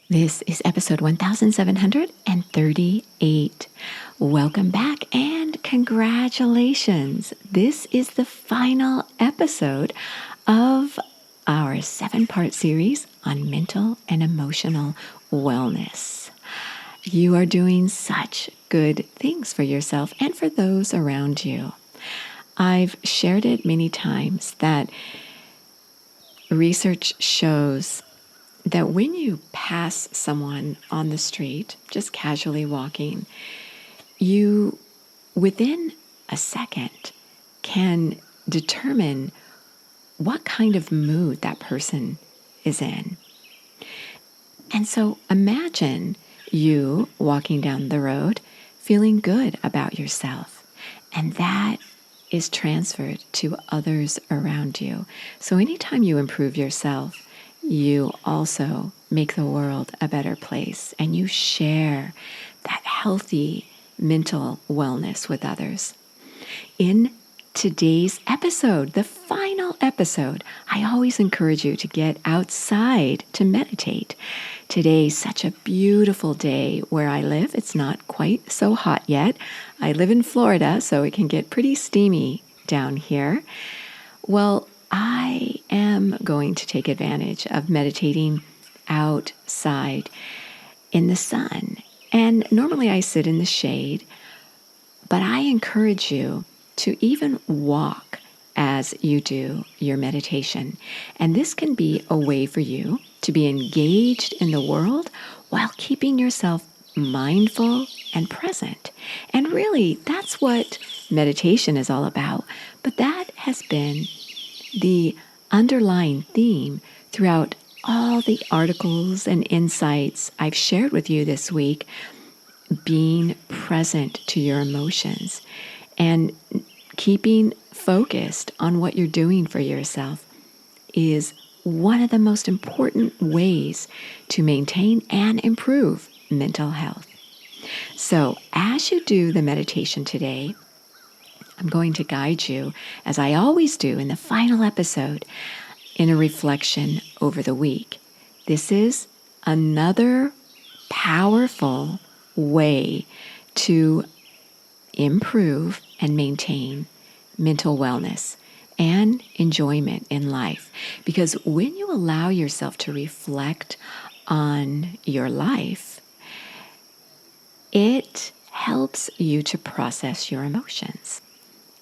This is episode 1738. Welcome back and congratulations. This is the final episode of our 7-part series on mental and emotional wellness. You are doing such good things for yourself and for those around you. I've shared it many times that research shows that when you pass someone on the street, just casually walking, you, within a second, can determine what kind of mood that person is in. And so imagine you walking down the road feeling good about yourself, and that is transferred to others around you. So anytime you improve yourself, you also make the world a better place, and you share that healthy mental wellness with others. In today's episode, the final episode, I always encourage you to get outside to meditate. Today's such a beautiful day where I live. It's not quite so hot yet. I live in Florida, so it can get pretty steamy down here. Well, I am going to take advantage of meditating outside in the sun. And normally I sit in the shade, but I encourage you to even walk as you do your meditation. And this can be a way for you to be engaged in the world while keeping yourself mindful and present. And really, that's what meditation is all about. But that has been the underlying theme throughout all the articles and insights I've shared with you this week, being present to your emotions and keeping focused on what you're doing for yourself is one of the most important ways to maintain and improve mental health. So as you do the meditation today, I'm going to guide you, as I always do in the final episode, in a reflection over the week. This is another powerful way to improve and maintain mental wellness and enjoyment in life. Because when you allow yourself to reflect on your life, it helps you to process your emotions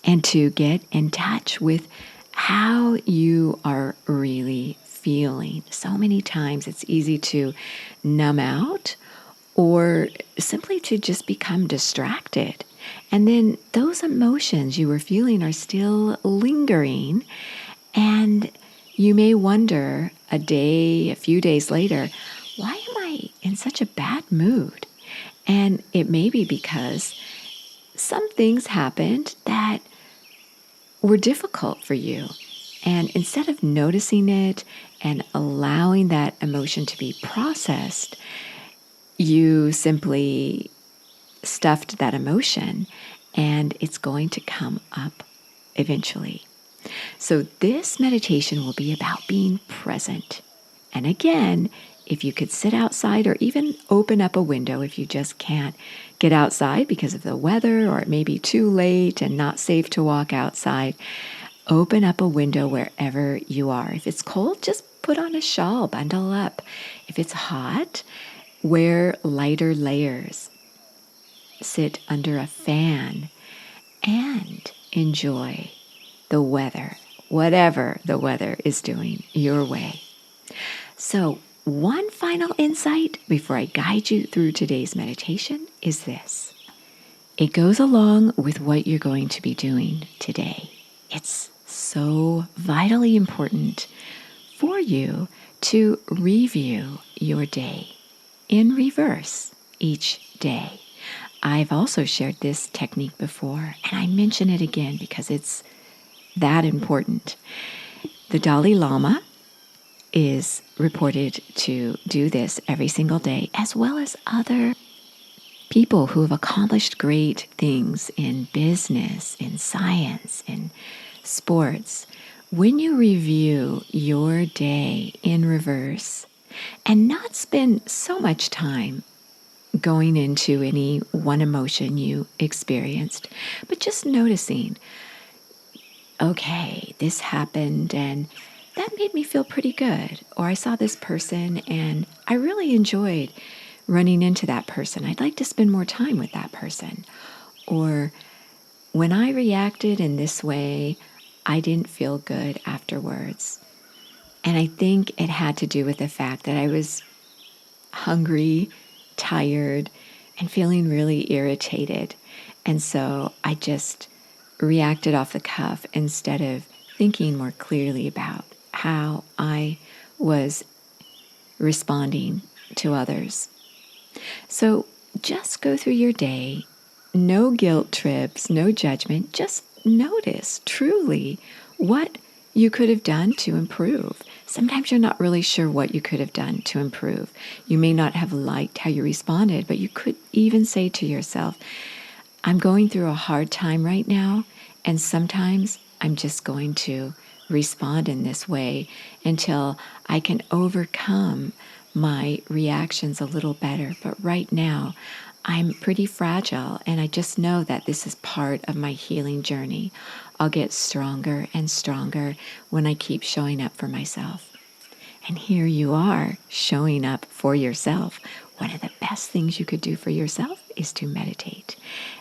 and to get in touch with how you are really feeling. So many times it's easy to numb out or simply to just become distracted. And then those emotions you were feeling are still lingering, and you may wonder a few days later, why am I in such a bad mood? And it may be because some things happened that were difficult for you. And instead of noticing it and allowing that emotion to be processed, you simply stuffed that emotion, and it's going to come up eventually. So this meditation will be about being present. And again, if you could sit outside or even open up a window if you just can't get outside because of the weather, or it may be too late and not safe to walk outside, open up a window wherever you are. If it's cold, just put on a shawl, bundle up. If it's hot, wear lighter layers. Sit under a fan and enjoy the weather, whatever the weather is doing your way. So, one final insight before I guide you through today's meditation is this. It goes along with what you're going to be doing today. It's so vitally important for you to review your day in reverse each day. I've also shared this technique before, and I mention it again because it's that important. The Dalai Lama is reported to do this every single day, as well as other people who have accomplished great things in business, in science, in sports. When you review your day in reverse, and not spend so much time going into any one emotion you experienced, but just noticing, okay, this happened and that made me feel pretty good. Or I saw this person and I really enjoyed running into that person. I'd like to spend more time with that person. Or when I reacted in this way, I didn't feel good afterwards. And I think it had to do with the fact that I was hungry, tired, and feeling really irritated. And so I just reacted off the cuff instead of thinking more clearly about how I was responding to others. So just go through your day, no guilt trips, no judgment, just notice truly what you could have done to improve. Sometimes you're not really sure what you could have done to improve. You may not have liked how you responded, but you could even say to yourself, I'm going through a hard time right now, and sometimes I'm just going to respond in this way until I can overcome my reactions a little better. But right now, I'm pretty fragile, and I just know that this is part of my healing journey. I'll get stronger and stronger when I keep showing up for myself. And here you are showing up for yourself. One of the best things you could do for yourself is to meditate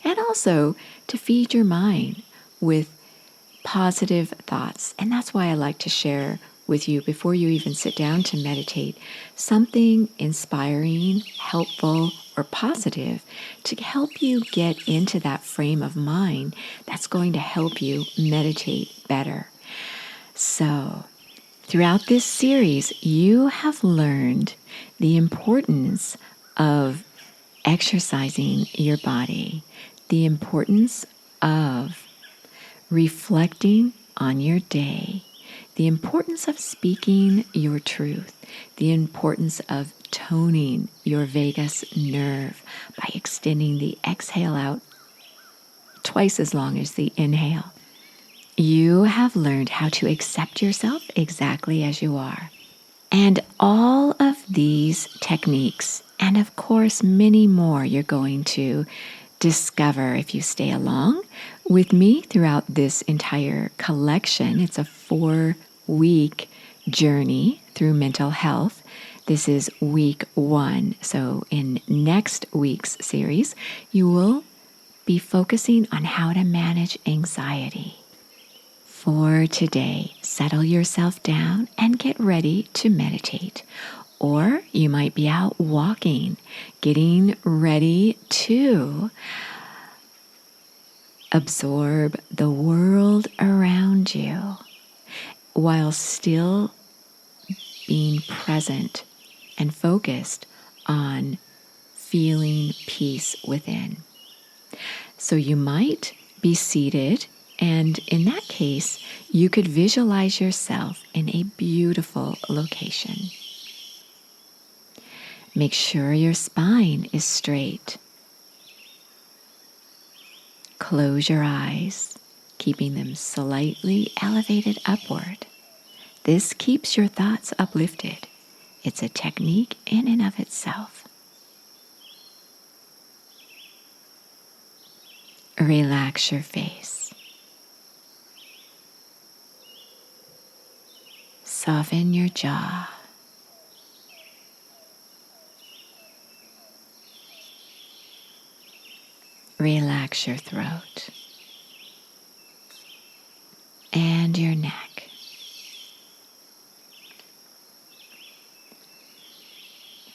and also to feed your mind with positive thoughts. And that's why I like to share with you before you even sit down to meditate something inspiring, helpful, or positive to help you get into that frame of mind that's going to help you meditate better. So, throughout this series, you have learned the importance of exercising your body, the importance of reflecting on your day, the importance of speaking your truth, the importance of toning your vagus nerve by extending the exhale out twice as long as the inhale. You have learned how to accept yourself exactly as you are. And all of these techniques, and of course many more, you're going to discover if you stay along with me throughout this entire collection. It's a 4-week journey through mental health. This is week 1. So in next week's series, you will be focusing on how to manage anxiety. For today, settle yourself down and get ready to meditate. Or you might be out walking, getting ready to absorb the world around you while still being present and focused on feeling peace within. So you might be seated, and in that case, you could visualize yourself in a beautiful location. Make sure your spine is straight. Close your eyes, keeping them slightly elevated upward. This keeps your thoughts uplifted. It's a technique in and of itself. Relax your face. Soften your jaw. Relax your throat and your neck.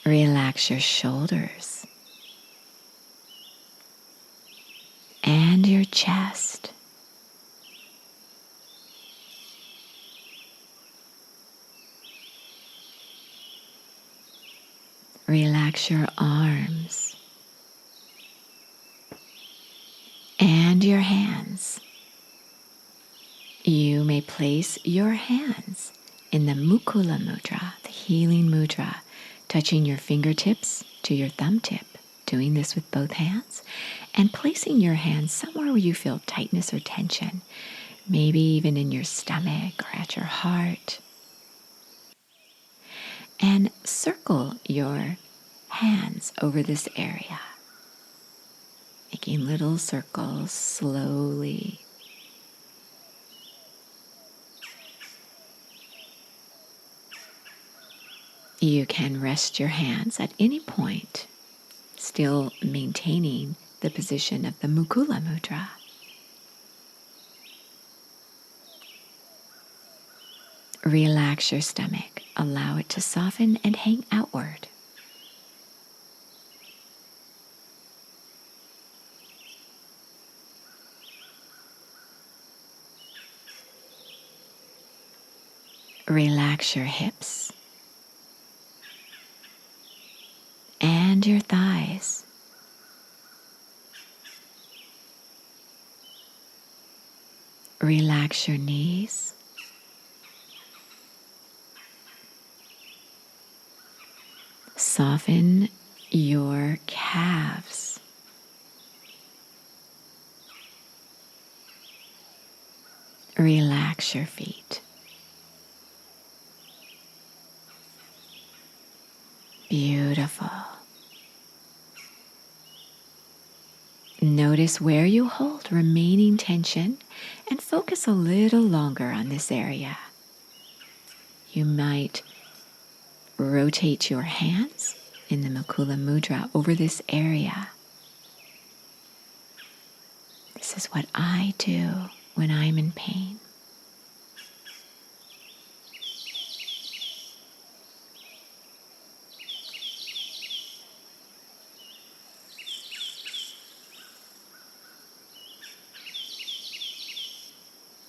Relax your shoulders and your chest. Relax your arms and your hands. You may place your hands in the Mukula Mudra, the healing mudra, touching your fingertips to your thumb tip, doing this with both hands, and placing your hands somewhere where you feel tightness or tension, maybe even in your stomach or at your heart. and circle your hands over this area, making little circles slowly. You can rest your hands at any point, still maintaining the position of the Mukula Mudra. Relax your stomach. Allow it to soften and hang outward. Relax your hips and your thighs. Relax your knees. Soften your calves. Relax your feet. Beautiful. Notice where you hold remaining tension and focus a little longer on this area. You might rotate your hands in the Mukula Mudra over this area. This is what I do when I'm in pain.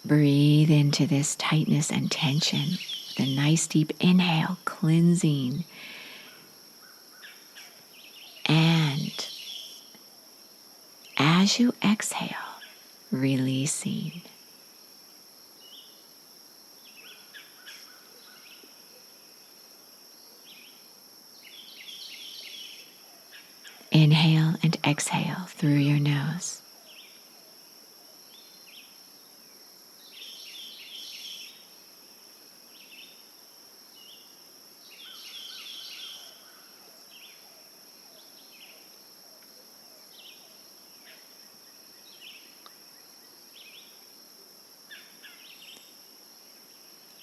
Breathe into this tightness and tension with a nice deep inhale, cleansing. And as you exhale, releasing. Inhale and exhale through your nose.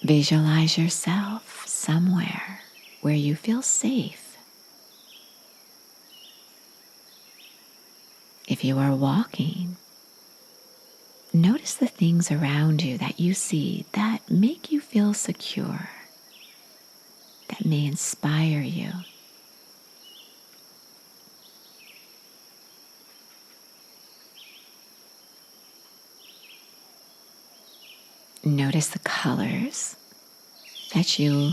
Visualize yourself somewhere where you feel safe. If you are walking, notice the things around you that you see that make you feel secure, that may inspire you. Notice the colors that you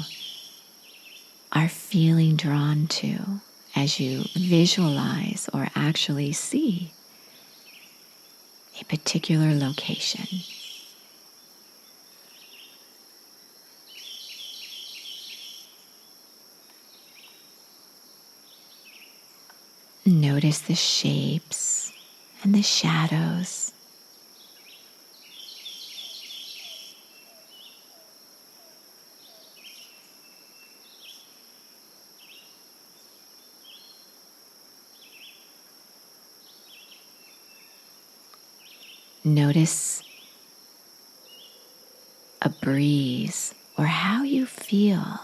are feeling drawn to as you visualize or actually see a particular location. Notice the shapes and the shadows. Notice a breeze or how you feel.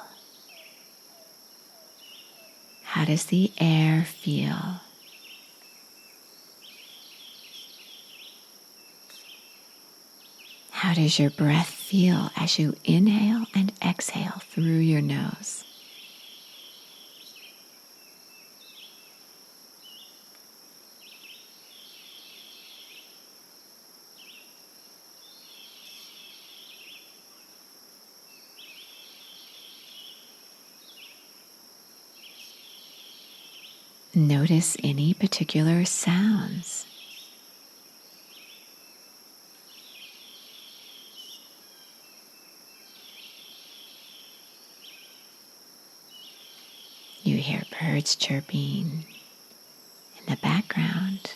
How does the air feel? How does your breath feel as you inhale and exhale through your nose? Notice any particular sounds. You hear birds chirping in the background.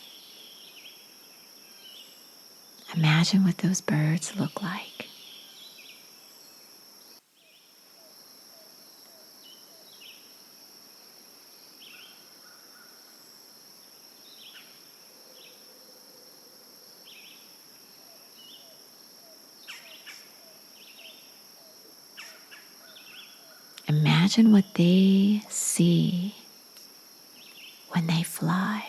Imagine what those birds look like. imagine what they see when they fly.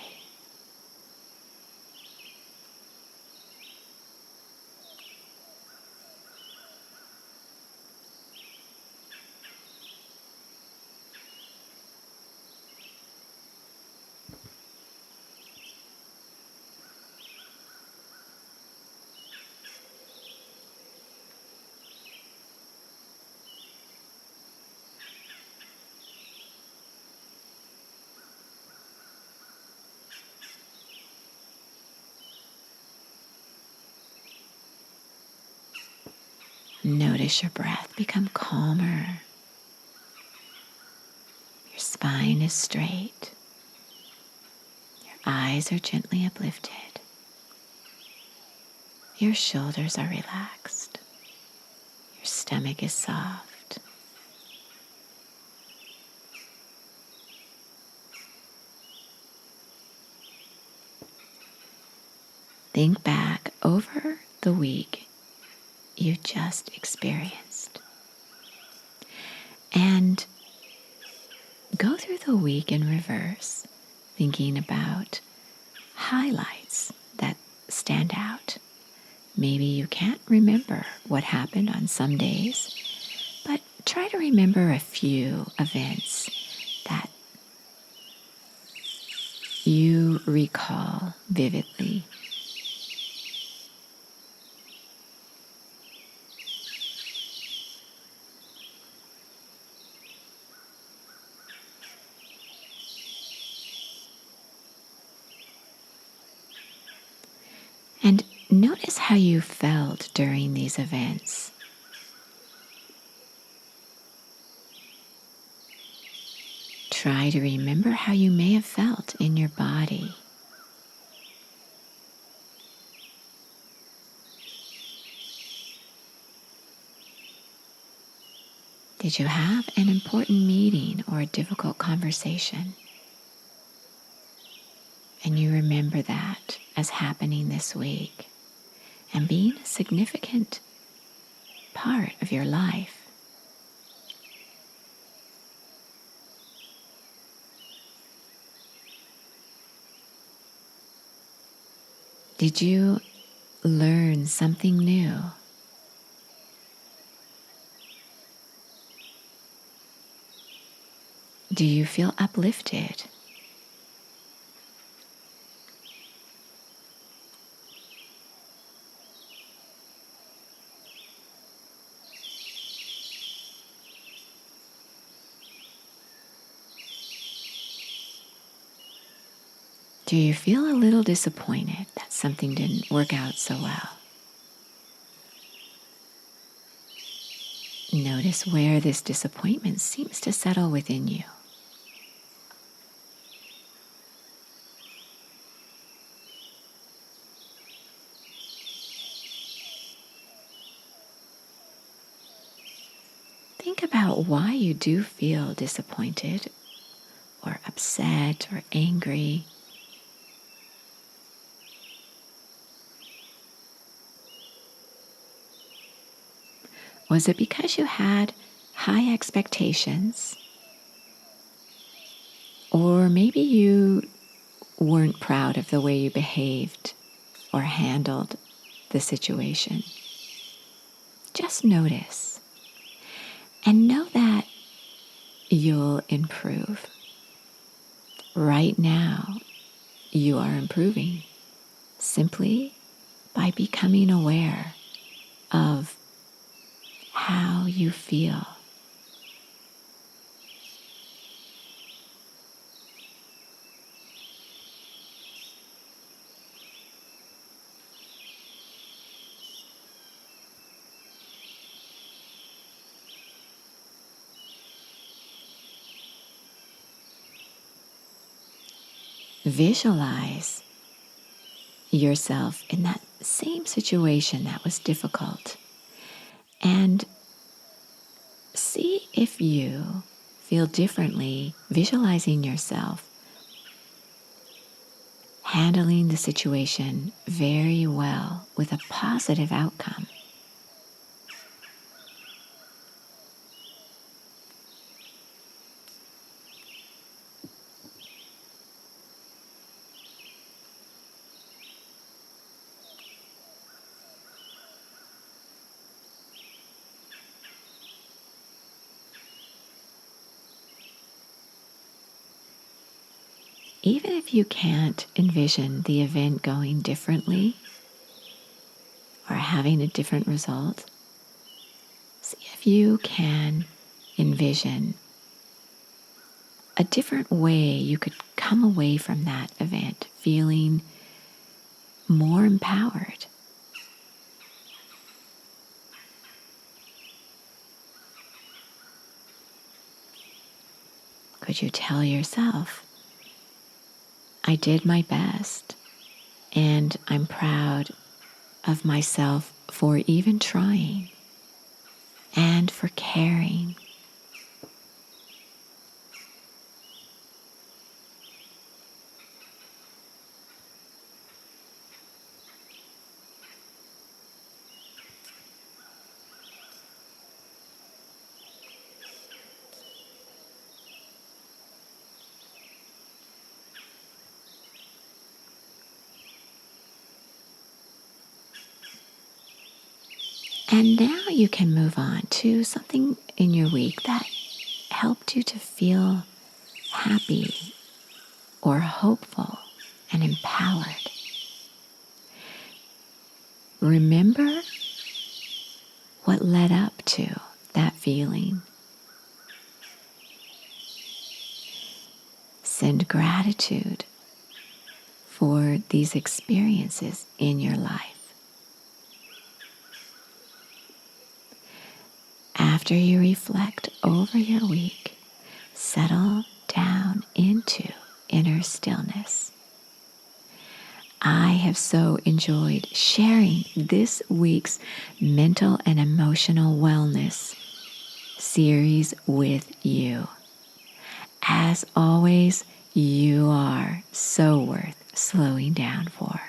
Notice your breath become calmer. Your spine is straight. Your eyes are gently uplifted. Your shoulders are relaxed. Your stomach is soft. Think back over the week you just experienced. And go through the week in reverse, thinking about highlights that stand out. Maybe you can't remember what happened on some days, but try to remember a few events that you recall vividly. And notice how you felt during these events. Try to remember how you may have felt in your body. Did you have an important meeting or a difficult conversation? And you remember that as happening this week and being a significant part of your life. Did you learn something new? Do you feel uplifted? Do you feel a little disappointed that something didn't work out so well? Notice where this disappointment seems to settle within you. Think about why you do feel disappointed or upset or angry. Was it because you had high expectations? Or maybe you weren't proud of the way you behaved or handled the situation? Just notice and know that you'll improve. Right now, you are improving simply by becoming aware of how you feel. Visualize yourself in that same situation that was difficult and see if you feel differently visualizing yourself handling the situation very well with a positive outcome. even if you can't envision the event going differently or having a different result, see if you can envision a different way you could come away from that event feeling more empowered. Could you tell yourself, I did my best and I'm proud of myself for even trying and for caring? And now you can move on to something in your week that helped you to feel happy or hopeful and empowered. Remember what led up to that feeling. Send gratitude for these experiences in your life. After you reflect over your week, settle down into inner stillness. I have so enjoyed sharing this week's mental and emotional wellness series with you. As always, you are so worth slowing down for.